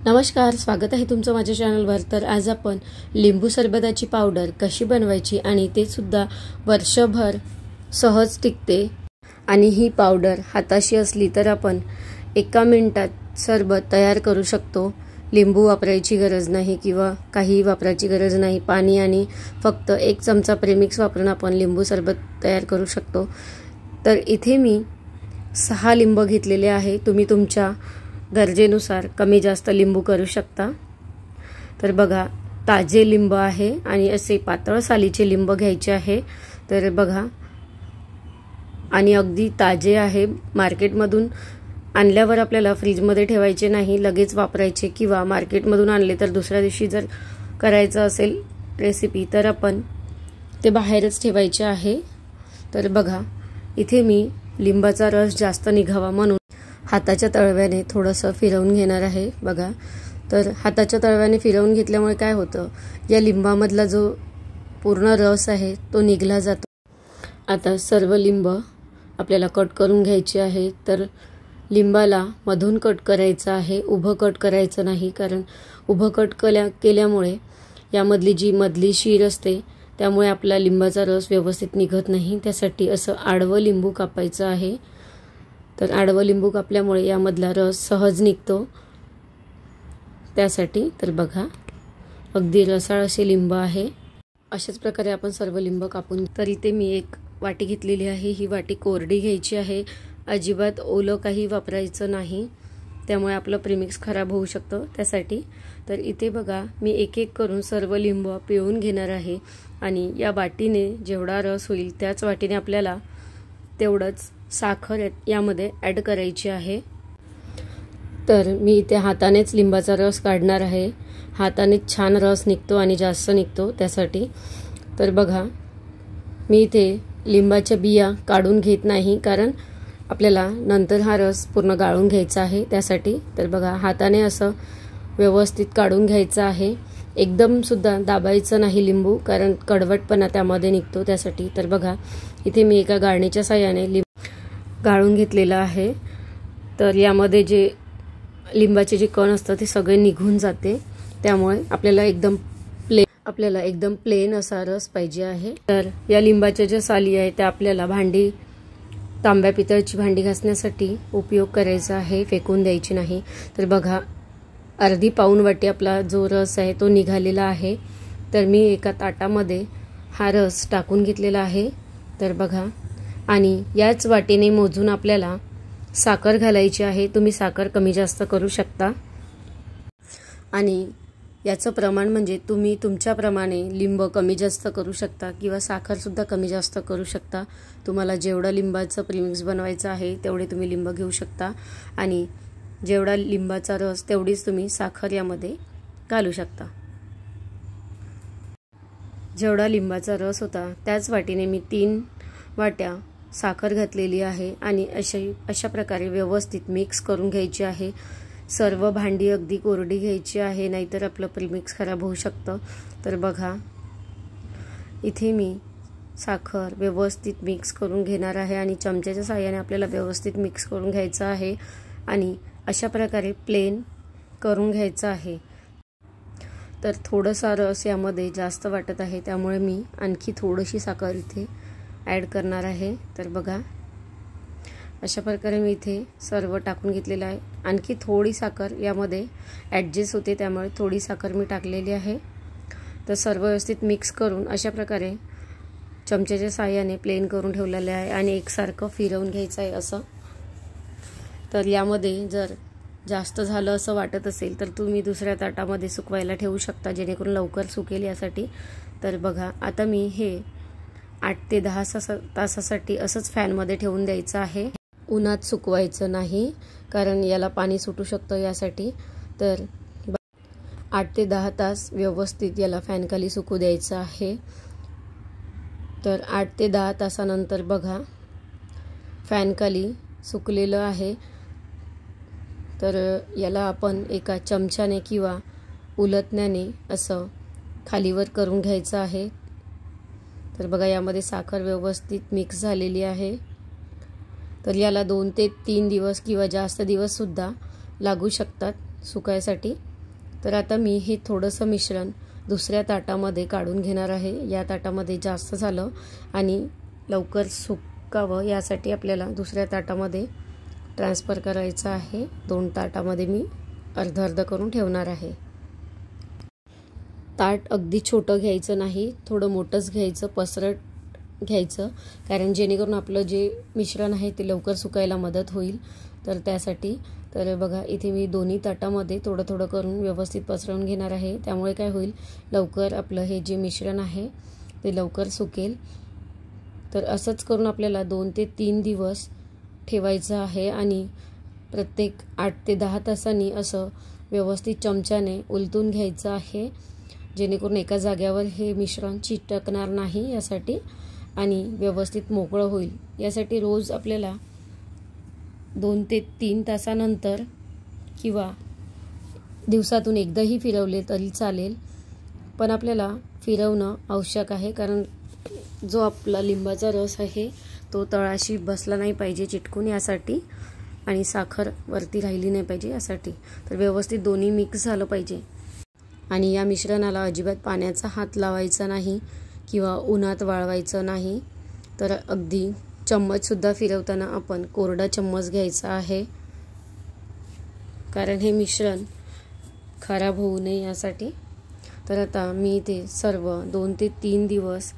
नमस्कार, स्वागत आहे तुमचं माझ्या चॅनलवर। तर आज आपण लिंबू सरबताची पावडर कशी बनवायची आणि ते सुद्धा वर्षभर सहज टिकते आणि ही पावडर हाताशी असली तर आपण 1 मिनिटात सरबत तयार करू शकतो। लिंबू वापरायची गरज नाही किंवा काही वापरायची गरज नाही। पाणी आणि फक्त 1 चमचा प्रेमिक्स वापरून आपण लिंबू सरबत तयार करू शकतो। तर इथे मी 6 लिंबू घेतलेले आहे। तुम्ही तुमच्या गरजेनुसार कमी जास्त लिंबू करू शकता। तर बघा, ताजे लिंबू आहे आणि असे पातळ सालीचे लिंबू घ्यायचे आहे। तर बघा, आणि अगदी ताजे आहे। मार्केटमधून आणल्यावर आपल्याला फ्रीजमध्ये ठेवायचे नाही, लगेच वापरायचे किंवा मार्केटमधून आणले तर दुसऱ्या दिवशी जर करायचं असेल रेसिपी तर आपण ते बाहेरच ठेवायचे आहे। तर बघा, इथे मी लिंबाचा रस जास्त निघावा म्हणून हाताच्या तळव्याने थोडंसं फिरवून घेणार आहे। बघा, तर हाताच्या तळव्याने फिरवून घेतल्यामुळे काय होतं, या लिंबामधला जो पूर्ण रस आहे तो निघला जातो। आता सर्व लिंब आपल्याला कट करून घ्यायचे आहे। तर लिंबाला मधून कट करायचं आहे, उभं कट करायचं नाही, कारण उभं कट केल्यामुळे यामधली जी मधली शीर असते त्यामुळे आपला लिंबाचा रस व्यवस्थित निघत नाही। त्यासाठी असं आडवं लिंबू कापायचं आहे। तर आडवं लिंबू कापल्यामुळे यामधला रस सहज निघतो त्यासाठी। तर बघा, अगदी रसाळ असे लिंब आहे। अशाच प्रकारे आपण सर्व लिंब कापून, तर इथे मी 1 वाटी घेतलेली आहे। ही वाटी कोरडी घ्यायची आहे, अजिबात ओलं काही वापरायचं नाही, त्यामुळे आपलं प्रीमिक्स खराब होऊ शकतं त्यासाठी। तर इथे बघा, मी 1-1 करून सर्व लिंब पिळून घेणार आहे आणि या वाटीने जेवढा रस होईल त्याच वाटीने आपल्याला तेवढंच साखर यामध्ये ॲड करायची आहे। तर मी इथे हातानेच लिंबाचा रस काढणार आहे। हातानेच छान रस निघतो आणि जास्त निघतो त्यासाठी। तर बघा, मी इथे लिंबाच्या बिया काढून घेत नाही, कारण आपल्याला नंतर हा रस पूर्ण गाळून घ्यायचा आहे त्यासाठी। तर बघा, हाताने असं व्यवस्थित काढून घ्यायचं आहे। एकदम सुद्धा दाबायचं नाही लिंबू, कारण कडवटपणा त्यामध्ये निघतो त्यासाठी। तर बघा, इथे मी एका गाळणीच्या साहाय्याने गाळून घेतलेला आहे। तर यामध्ये जे लिंबाचे जे कण असतात ते सगळे निघून जाते, त्यामुळे आपल्याला एकदम प्लेन असा रस पाहिजे आहे। तर या लिंबाच्या ज्या साली आहे त्या आपल्याला तांब्या पितळची भांडी घासण्यासाठी उपयोग करायचा आहे, फेकून द्यायची नाही। तर बघा, अर्धी पाऊण वाटी आपला जो रस आहे तो निघालेला आहे। तर मी एका ताटामध्ये हा रस टाकून घेतलेला आहे। तर बघा, आणि याच वाटीने मोजून आपल्याला साखर घालायची आहे। तुम्ही साखर कमी जास्त करू शकता आणि याचं प्रमाण म्हणजे तुम्ही तुमच्याप्रमाणे लिंब कमी जास्त करू शकता किंवा साखर सुद्धा कमी जास्त करू शकता। तुम्हाला जेवढा लिंबाचं प्रीमिक्स बनवायचं आहे तेवढे तुम्ही लिंब घेऊ शकता आणि जेवढा लिंबाचा रस तेवढीच तुम्ही साखर यामध्ये घालू शकता। जेवढा लिंबाचा रस होता त्याच वाटीने मी 3 वाट्या साखर घातलेली आहे आणि अशा प्रकारे व्यवस्थित मिक्स करून घ्यायची आहे। सर्व भांडी अगदी कोरडी घ्यायची आहे, नाहीतर आपलं प्रीमिक्स खराब होऊ शकतं। तर बघा, इथे मी साखर व्यवस्थित मिक्स करून घेणार आहे आणि चमच्याच्या साहाय्याने आपल्याला व्यवस्थित मिक्स करून घ्यायचं आहे आणि अशा प्रकारे प्लेन करून घ्यायचं आहे। तर थोडासा रस यामध्ये जास्त वाटत आहे, त्यामुळे मी आणखी थोडीशी साखर इथे ॲड करणार आहे। तर बघा, अशा प्रकारे मी इथे सर्व टाकून घेतलेलं आहे। आणखी थोडी साखर यामध्ये ॲडजस्ट होते, त्यामुळे थोडी साखर मी टाकलेली आहे। तर सर्व व्यवस्थित मिक्स करून अशा प्रकारे चमच्याच्या साहाय्याने प्लेन करून ठेवलेले आहे आणि एकसारखं फिरवून घ्यायचं आहे असं। तर यामध्ये जर जास्त झालं असं वाटत असेल तर तुम्ही दुसऱ्या ताटामध्ये सुकवायला ठेवू शकता, जेणेकरून लवकर सुकेल यासाठी। तर बघा, आता मी हे 8 ते 10 तासासाठी असंच फॅनमध्ये ठेवून द्यायचं आहे। उन्हात सुकवायचं नाही, कारण याला पाणी सुटू शकतं यासाठी। तर 8 ते 10 तास व्यवस्थित याला फॅनखाली सुकू द्यायचं आहे। तर 8 ते 10 तासानंतर बघा, फॅनखाली सुकलेलं आहे। तर याला आपण एका चमच्याने किंवा उलटण्याने असं खालीवर करून घ्यायचं आहे। तर बघा, यामध्ये साखर व्यवस्थित मिक्स झालेली आहे। तर याला 2 ते 3 दिवस किंवा जास्त दिवस सुद्धा लागू शकतात सुकायसाठी। तर आता मी हे थोडंसं मिश्रण दुसऱ्या ताटामध्ये काढून घेणार आहे। या ताटामध्ये जास्त झालं आणि लवकर सुकावं यासाठी आपल्याला दुसऱ्या ताटामध्ये ट्रान्सफर करायचं आहे। 2 ताटामध्ये मी अर्ध अर्ध करून ठेवणार आहे। ताट अगदी छोटं घ्यायचं नाही, थोडं मोठंच घ्यायचं, पसरट घ्यायचं, कारण जेणेकरून आपलं जे मिश्रण आहे ते लवकर सुकायला मदत होईल। तर त्यासाठी तर बघा इथे मी दोन्ही ताटामध्ये थोडं थोडं करून व्यवस्थित पसरवून घेणार आहे। त्यामुळे काय होईल, लवकर आपलं हे जे मिश्रण आहे ते लवकर सुकेल। तर असंच करून आपल्याला 2 ते 3 दिवस ठेवायचं आहे आणि प्रत्येक 8 ते 10 तासांनी असं व्यवस्थित चमच्याने उलटून घ्यायचं आहे, जेणेकरून एका जागेवर हे मिश्रण चिटकणार नाही यासाठी आणि व्यवस्थित मोकळं होईल। यासाठी रोज आपल्याला 2 ते 3 तासानंतर किंवा दिवसातून एकदाही फिरवले तरी चालेल, पण आपल्याला फिरवणं आवश्यक आहे, कारण जो आपला लिंबाचा रस आहे तो तळाशी बसला नाही पाहिजे चिटकून यासाठी, आणि साखर वरती राहिली नाही पाहिजे यासाठी। तर व्यवस्थित दोन्ही मिक्स झालं पाहिजे आणि या मिश्रणाला अजिबात पाण्याचा हात लावायचा नाही किंवा उन्हात वाळवायचं नाही। तर अगदी चम्मचसुद्धा फिरवताना आपण कोरडा चम्मच घ्यायचा आहे, कारण हे मिश्रण खराब होऊ नये यासाठी। तर आता मी ते सर्व 2 ते 3 दिवस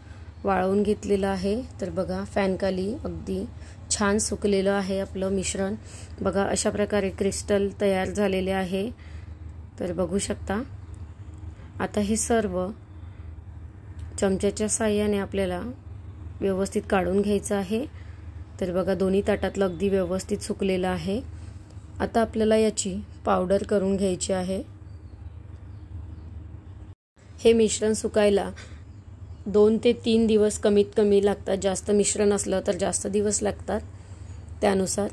वाळवून घेतलेलं आहे। तर बघा फॅनखाली अगदी छान सुकलेलं आहे आपलं मिश्रण। बघा अशा प्रकारे क्रिस्टल तयार झालेले आहे, तर बघू शकता। आता हे सर्व चमच्याच्या साहाय्याने आपल्याला व्यवस्थित काढून घ्यायचं आहे। तर बघा दोन्ही ताटातलं अगदी व्यवस्थित सुकलेलं आहे। आता आपल्याला याची पावडर करून घ्यायची आहे। हे मिश्रण सुकायला 2 ते 3 दिवस कमीत कमी लागतात, जास्त मिश्रण असलं तर जास्त दिवस लागतात त्यानुसार।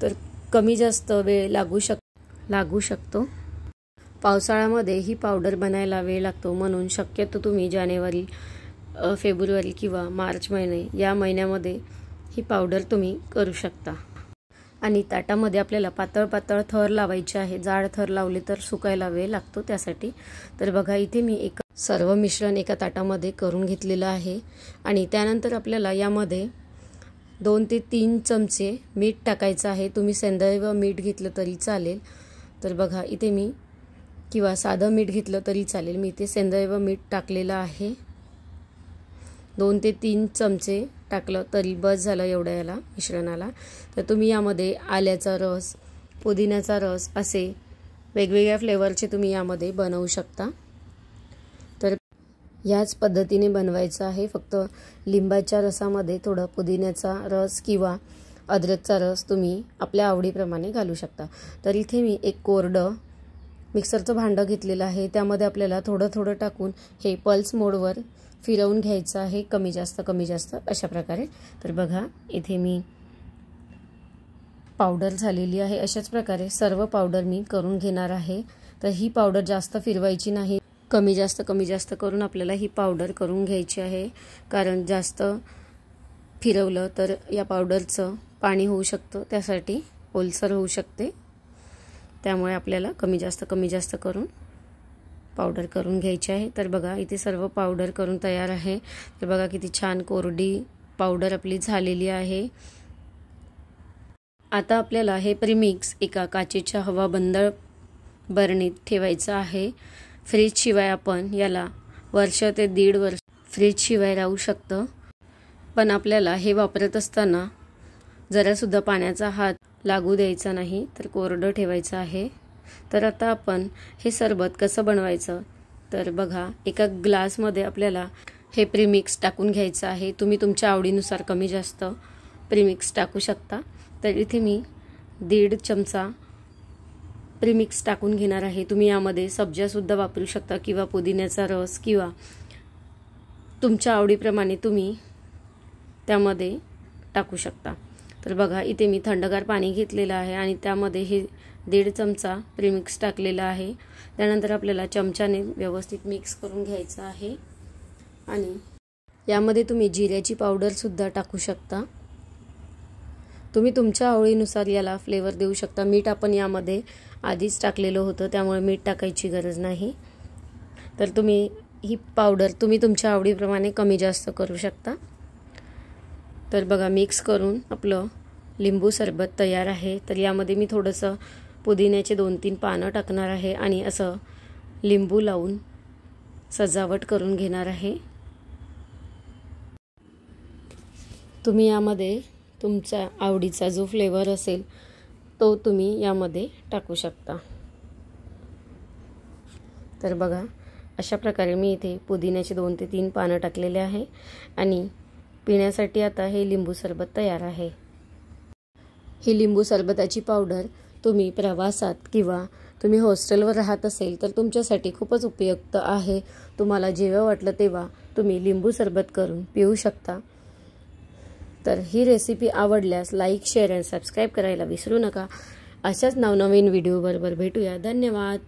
तर कमी जास्त वेळ लागू शकतो। पावसाळ्यामध्ये ही पावडर बनायला वेळ लागतो, म्हणून शक्यतो तुम्ही जानेवारी, फेब्रुवारी किंवा मार्च महिने या महिन्यामध्ये ही पावडर तुम्ही करू शकता। आणि ताटामध्ये आपल्याला पातळ पातळ थर लावायचे आहे, जाड थर लावले तर सुकायला वेळ लागतो त्यासाठी। तर बघा इथे मी सर्व मिश्रण एका ताटामध्ये करून घेतलेलं आहे आणि त्यानंतर आपल्याला यामध्ये 2 ते 3 चमचे मीठ टाकायचं आहे। तुम्ही सेंद्रिय मीठ घेतलं तरी चालेल। तर बघा इथे मी किंवा साधं मीठ घेतलं तरी चालेल, मी इथे सेंद्रिय मीठ टाकलेलं आहे। 2 ते 3 चमचे टाकलं तरी बस झालं एवढ्या याला मिश्रणाला। तर तुम्ही यामध्ये आल्याचा रस, पुदिन्याचा रस असे वेगवेगळ्या फ्लेवरचे तुम्ही यामध्ये बनवू शकता। तर याच पद्धतीने बनवायचं आहे, फक्त लिंबाच्या रसामध्ये थोडं पुदिन्याचा रस किंवा अद्रकचा रस तुम्ही आपल्या आवडीप्रमाणे घालू शकता। तर इथे मी एक कोरडं मिक्सरचं भांडं घेतलेलं आहे, त्यामध्ये आपल्याला थोडं थोडं टाकून हे पल्स मोडवर फिरवून घ्यायचं आहे, कमी जास्त अशा प्रकारे। तर बघा इथे मी पावडर झालेली आहे। अशाच प्रकारे सर्व पावडर मी करून घेणार आहे। तर ही पावडर जास्त फिरवायची नाही, कमी जास्त करून आपल्याला ही पावडर करून घ्यायची आहे, कारण जास्त फिरवलं तर या पावडरचं पाणी होऊ शकतं, त्यासाठी ओलसर होऊ शकते। त्यामुळे आपल्याला कमी जास्त करून पावडर करून घ्यायची आहे। तर बघा इथे सर्व पावडर करून तयार आहे। तर बघा किती छान कोरडी पावडर आपली झालेली आहे। आता आपल्याला हे प्रीमिक्स एका काचेच्या हवाबंद बरणीत ठेवायचं आहे। फ्रीज शिवाय आपण याला वर्ष ते 1.5 वर्ष फ्रीज शिवाय राहू शकतं, पण आपल्याला हे वापरत असताना जरासुद्धा पाण्याचा हात लागू द्यायचा नाही, तर कोरडं ठेवायचं आहे। तर आता आपण हे सरबत कसं बनवायचं, तर बघा एका ग्लासमध्ये आपल्याला हे प्रीमिक्स टाकून घ्यायचं आहे। तुम्ही तुमच्या आवडीनुसार कमी जास्त प्रीमिक्स टाकू शकता। तर इथे मी 1.5 चमचा प्रीमिक्स टाकून घेणार आहे। तुम्ही यामध्ये सब्जासुद्धा वापरू शकता किंवा पुदिन्याचा रस किंवा तुमच्या आवडीप्रमाणे तुम्ही त्यामध्ये टाकू शकता। तर बघा इथे मी थंडगार पाणी घेतलेलं आहे आणि त्यामध्ये हे 1.5 चमचा प्रीमिक्स टाकलेला आहे। त्यानंतर आपल्याला चमच्याने व्यवस्थित मिक्स करून घ्यायचं आहे आणि यामध्ये तुम्ही जिऱ्याची पावडर सुद्धा टाकू शकता तुम्ही तुमच्या आवडीनुसार याला फ्लेवर देऊ शकता। मीठ आपण यामध्ये आधीच टाकलेलं होतं, त्यामुळे मीठ टाकायची गरज नाही। तर तुम्ही ही पावडर तुमच्या आवडीप्रमाणे कमी जास्त करू शकता। तर बघा, मिक्स करून आपलं लिंबू सरबत तयार आहे। तर यामध्ये मी थोडंसं पुदिन्याचे 2-3 पानं टाकणार आहे आणि असं लिंबू लावून सजावट करून घेणार आहे। तुम्ही यामध्ये तुमच्या आवडीचा जो फ्लेवर असेल तो तुम्ही यामध्ये टाकू शकता। तर बघा, अशा प्रकारे मी इथे पुदिन्याचे 2 ते 3 पानं टाकलेले आहे आणि पिण्यासाठी आता हे लिंबू सरबत तयार आहे। ही लिंबू सरबताची पावडर तुम्ही प्रवासात किंवा तुम्ही हॉस्टेलवर राहत असेल तर तुमच्यासाठी खूपच उपयुक्त आहे। तुम्हाला जेव्हा वाटलं तेव्हा तुम्ही लिंबू सरबत करून पिऊ शकता। तर ही रेसिपी आवडल्यास लाईक, शेअर आणि सबस्क्राईब करायला विसरू नका। अशाच नवनवीन व्हिडिओ बरोबर भेटूया। धन्यवाद।